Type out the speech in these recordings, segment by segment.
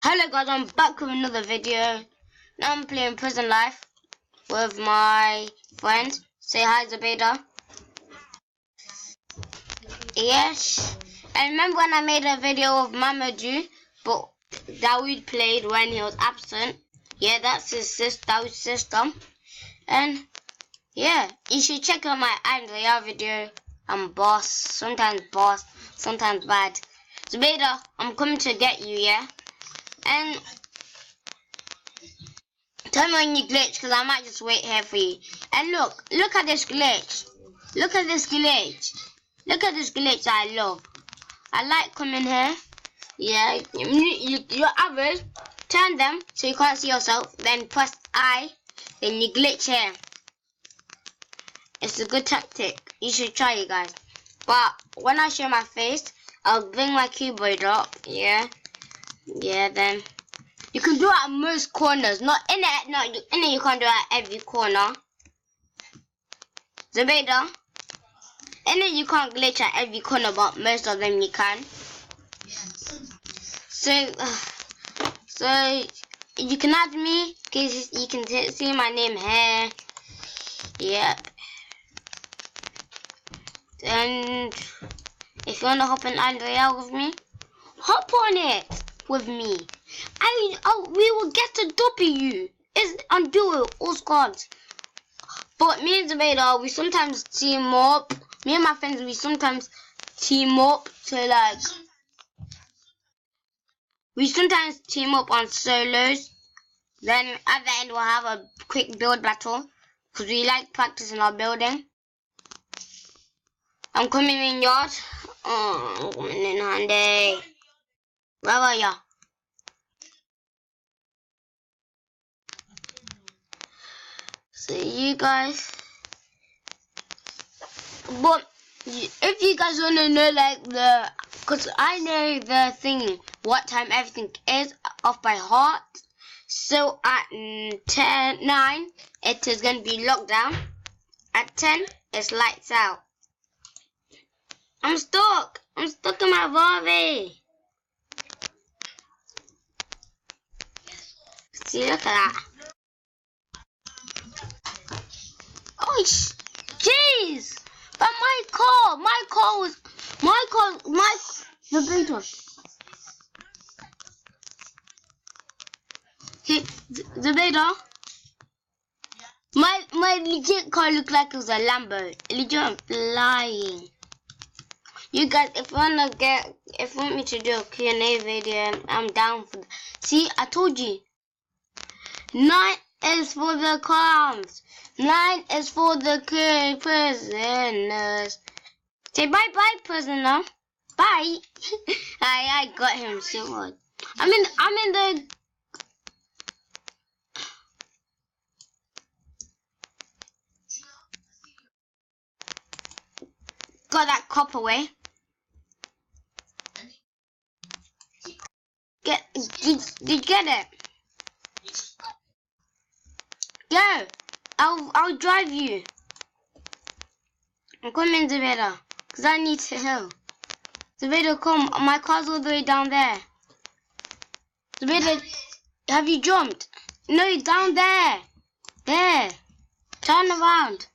Hello guys, I'm back with another video. Now I'm playing Prison Life with my friends. Say hi, Zabeda. Yes. And remember when I made a video of Mamadou, but Dawood played when he was absent. Yeah, that's his Dawood's sister. And yeah, you should check out my Andrea video. I'm boss, sometimes bad. Zabeda, I'm coming to get you, yeah? And tell me when you glitch, because I might just wait here for you. And look at this glitch. Look at this glitch. Look at this glitch that I love. I like coming here. Yeah, your average, turn them so you can't see yourself. Then press I, then you glitch here. It's a good tactic. You should try it, guys. But when I show my face, I'll bring my keyboard up. Yeah, then. You can do it at most corners, not in it. No, in it you can't do it at every corner. Zabeda, in it you can't glitch at every corner, but most of them you can. So you can add me, cause you can see my name here. Yep. And if you wanna hop in Andrea with me, hop on it with me. We will get a W. It's on duo, all squads. But me and Zabeda, we sometimes team up. Me and my friends, we sometimes team up to we sometimes team up on solos. Then at the end we'll have a quick build battle. Because we like practicing our building. I'm coming in yard. Oh, I'm coming in handy. Where are ya? So you guys, but if you guys want to know cause I know the thing, what time everything is off by heart. So at 9, it is going to be lockdown. At 10, it's lights out. I'm stuck in my Barbie. See, look at that. Oh, jeez! But my car was the big one. Okay, Zabeda. My legit car looked like it was a Lambo. Legit, I'm flying. You guys, if you want me to do a Q&A video, I'm down for that. See, I told you. 9 is for the clowns. 9 is for the prisoners. Say bye, prisoner. Bye. I got him so hard. I'm in the. Got that cop away. Did you get it? Go. I'll drive you. I'm coming, Zabeda, cause I need to help. Zabeda, come. My car's all the way down there. Zabeda, have you jumped? No, it's down there. There. Turn around.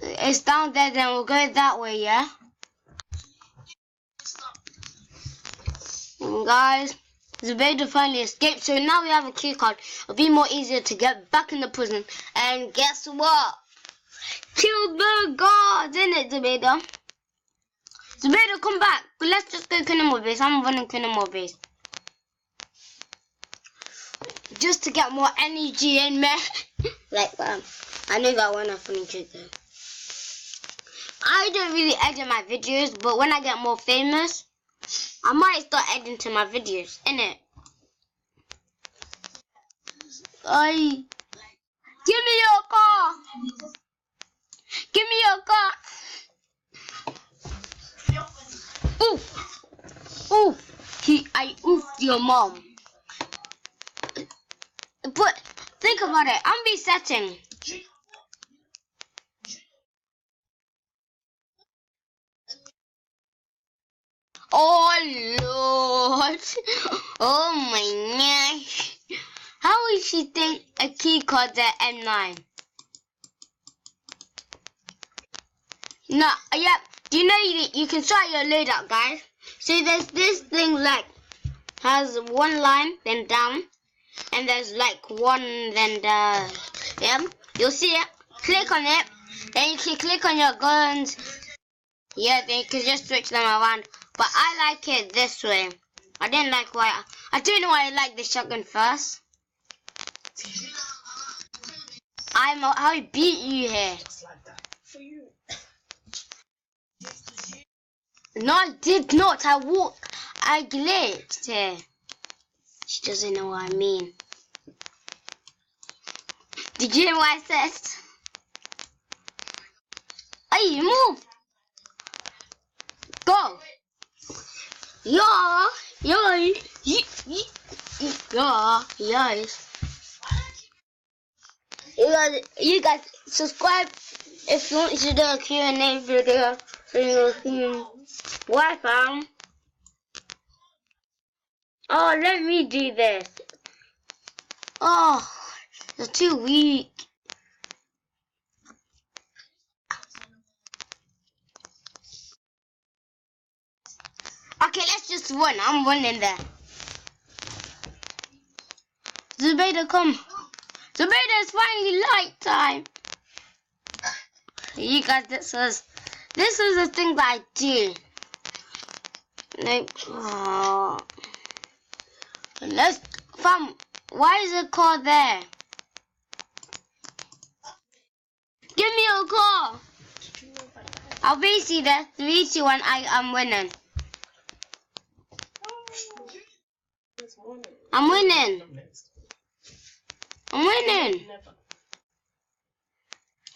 It's down there. Then we'll go that way, yeah. And guys, Zabeda finally escaped, so now we have a key card. It'll be more easier to get back in the prison. And guess what? Kill the guards, innit, Zabeda? Zabeda, come back. Let's just go Kinemore base. I'm running Kinemore base. Just to get more energy in me. Like, I know that one I finish it though. I don't really edit my videos, but when I get more famous, I might start editing to my videos, innit? Give me your car! Give me your car! Oof! Oof! I oofed your mom. But think about it, I'm resetting. Oh Lord. Oh my gosh. How would she think a key card at M9? No, yeah. Do you know you can start your loadout, guys? So there's this thing like has one line then down, and there's like one then yeah. You'll see it. Click on it. Then you can click on your guns. Yeah, then you can just switch them around. But I like it this way. I didn't like why. I don't know why I like the shotgun first. I beat you here. No, I did not. I glitched here. She doesn't know what I mean. Did you hear what I said? Hey, move. Go. Yeah. You guys subscribe if you want to do a Q&A video. So you'll see what I found. Oh, let me do this. Oh, you're too weak. Okay, let's just win. I'm winning there. Zubaydah, come. Zubaydah, it's finally light time. You guys, this is the thing that I do. Like, oh. Let's, fam, why is the car there? Give me a car. I'll be see that 3, 2, 1. I am winning. I'm winning. I'm winning.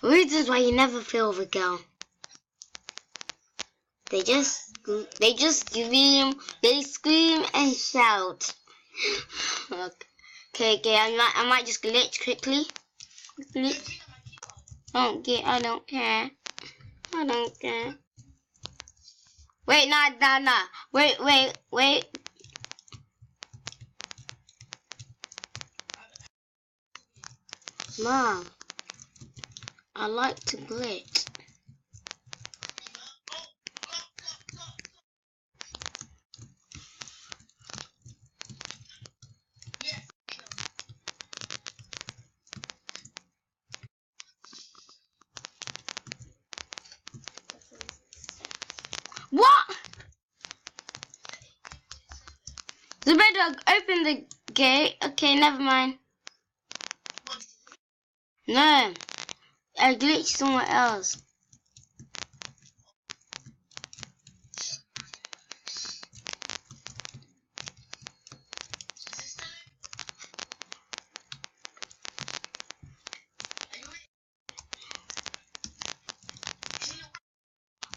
This is why you never feel with a girl. They just scream and shout. Okay, I might just glitch quickly. Glitch. I don't care. I don't care. Wait, nah. Wait. Mom, I like to glitch. What? Zubaydah, open the gate. Okay, never mind. No, I glitched somewhere else.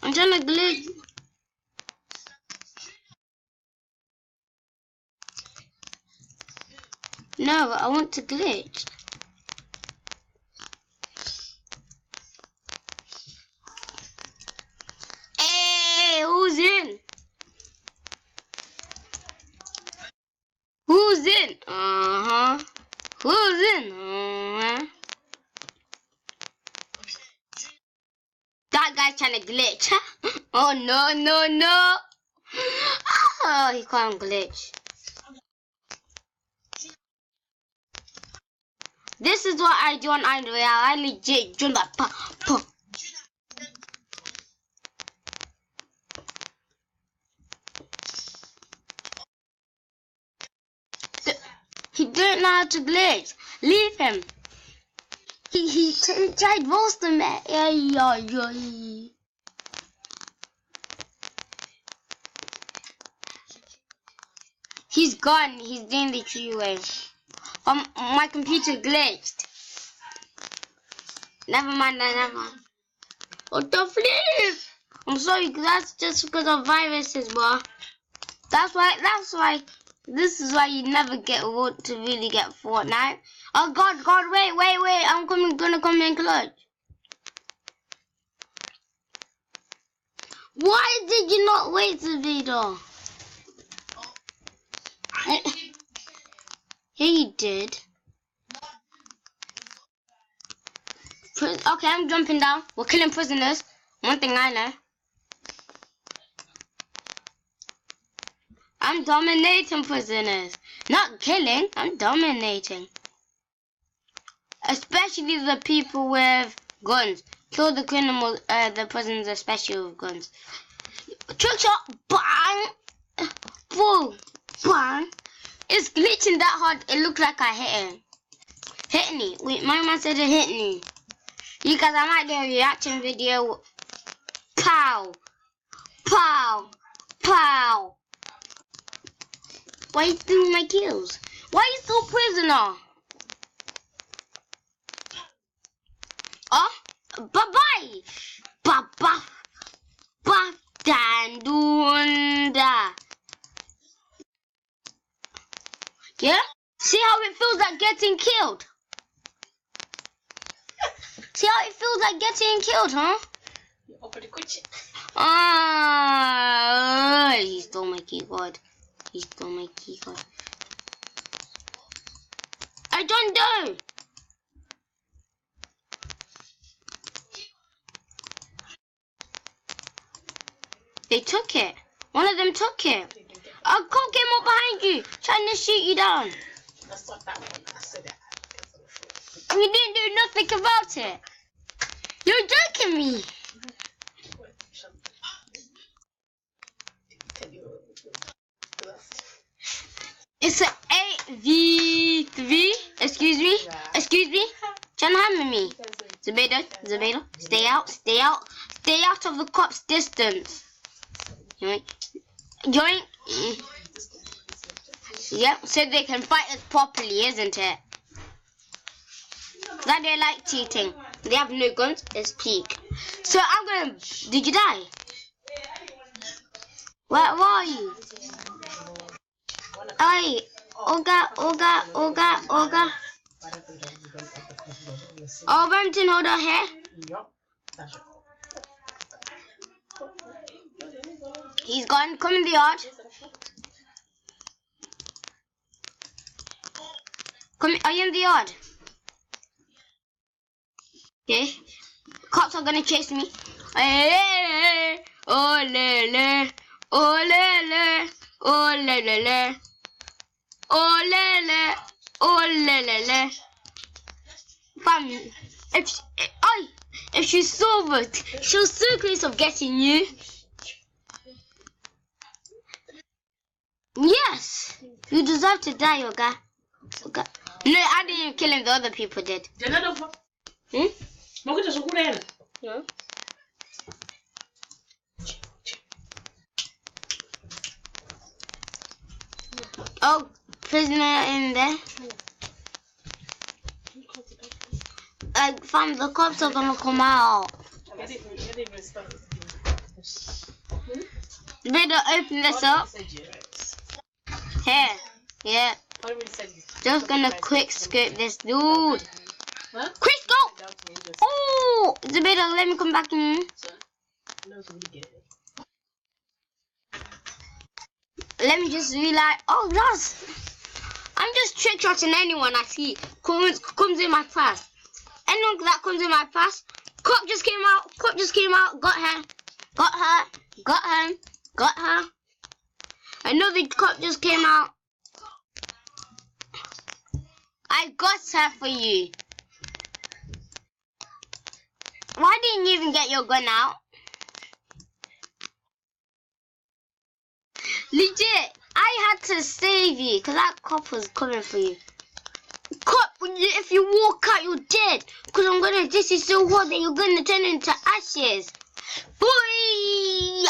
I'm trying to glitch. No, I want to glitch. Hey, who's in? Who's in? Who's in? That guy's trying to glitch. Oh, no. Oh, he can't glitch. This is what I do on Android. I legit do that. He don't know how to glitch. Leave him. He tried roasting me. He's gone. He's doing the tree way. My computer glitched. Never mind. What the flip? I'm sorry. That's just because of viruses, bro. That's why. This is why you never want to really get Fortnite. Oh God, wait. I'm gonna come in clutch. Why did you not wait the video? Yeah, you did. Okay, I'm jumping down. We're killing prisoners. One thing I know. I'm dominating prisoners. Not killing, I'm dominating. Especially the people with guns. Kill the criminals, the prisoners especially with guns. Trick shot, bang! Boom, bang! It's glitching that hard, it looked like I hit him. Hit me. Wait, my man said it hit me. You guys, I might do a reaction video. Pow! Pow! Pow! Why are you stealing my kills? Why are you still prisoner? Oh, bye-bye! Ba-ba! Ba-dandunda! Yeah? See how it feels like getting killed? See how it feels like getting killed, huh? He stole my keyboard. He stole my keyboard. I don't know. They took it. One of them took it. A cop came up behind you, trying to shoot you down. That's not that one. I said that. And you didn't do nothing about it. You're joking me. It's an 8v3. Excuse me. Excuse me. Trying to hammer me. Zubaydah, Zubaydah, stay out, stay out. Stay out of the cops' distance. Yoink. Yoink. Yep, so they can fight us properly, isn't it? That they like cheating. They have no guns, it's peak. So I'm gonna... Did you die? Where are you? Hey, Olga. Oh, Brampton, hold on here. He's gone. Come in the yard. Come. Are you in the yard? Okay. Cops are gonna chase me. Hey, oh lele, oh lele, oh lele, oh lele, oh lele. Fam, if she's sober, she'll so close of getting you. Yes, you deserve to die, Olga. No, I didn't even kill him. The other people did. Hmm? Yeah. Oh, prisoner in there. Fam, the cops are gonna come out. You better open this up. Here, yeah. Just gonna quick scope this dude. Quick go! Oh, Zubaydah, let me come back in. Let me just realize. Oh, yes. I'm just trick shotting anyone I see comes in my path. Anyone that comes in my path. Cop just came out. Cop just came out. Got her. Got her. Got him. Got her. Another cop just came out. I got her for you. Why didn't you even get your gun out? Legit, I had to save you because that cop was coming for you. Cop, if you walk out, you're dead. Because I'm going to diss you so hard that you're going to turn into ashes. Boy!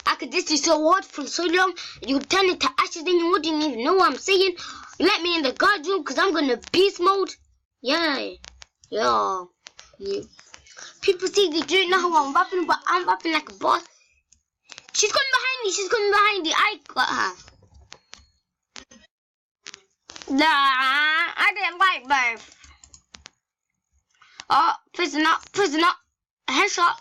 I could diss you so hard for so long, you turn into ashes and you wouldn't even know what I'm saying. Let me in the guard room because I'm going to beast mode. Yeah. Yeah. People see they don't know how I'm rapping, but I'm rapping like a boss. She's coming behind me. She's coming behind me. I got her. Nah, I didn't like both. Oh, prisoner, prisoner. Headshot.